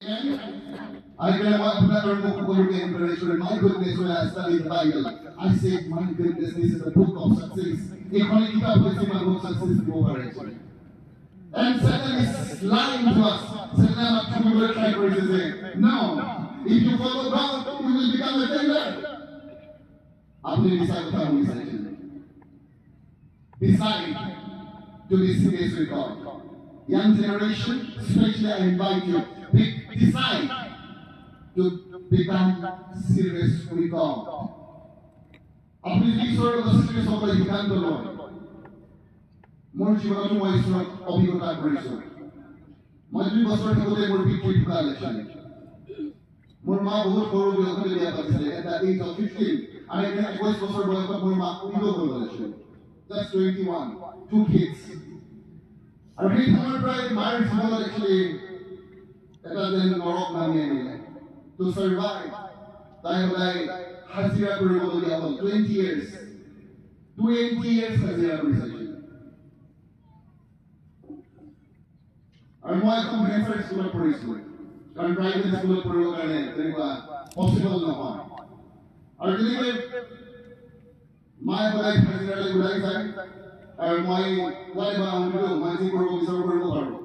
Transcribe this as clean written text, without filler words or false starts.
I can my goodness, when I studied the Bible, I said, my goodness, this is the book of success. Economic book success over it. And Satan is lying to us. Satan will try to say, no, if you follow God, you will become a failure. Apni decide to come decide to be serious with God. Young generation, especially I invite you, decide to become serious with God. Apni ঈশ্বরের কথা serious হবলৈ সিদ্ধান্ত লয়। মোৰ জীৱনত মই ঈশ্বৰক অভিজ্ঞতা কৰিছো। মই 2 বছৰ থাকোঁতে মোৰ পিতৃ ঢুকালে। মোৰ মা বহুত সৰু বয়সতে বিয়া পাতিছিলে। At the age of 15, আৰু 21 বছৰ বয়সত মোৰ মা বিধৱা হৈ গ'ল। That's 21, 2 kids. আৰু সেই সময়ৰ পৰাই মাৰ জীৱনত actually এটা যেন নৰক নামি আনিলে। To survive, তাই সদায় হাজিৰা কৰিবলগীয়া হ'ল 20 years হাজিৰা কৰিছিল। আৰু মই এখন ভেঞ্চাৰ স্কুলত পঢ়িছিলোঁ, কাৰণ প্ৰাইভেট স্কুলত পঢ়িবৰ কাৰণে তেনেকুৱা পচিবল নহয়। আৰু তেনেকৈ মায়ে সদায় হাজিৰালৈ ওলাই যায়, আৰু মই কোৱাই বা মই যি কৰিব বিচাৰোঁ কৰিব পাৰোঁ।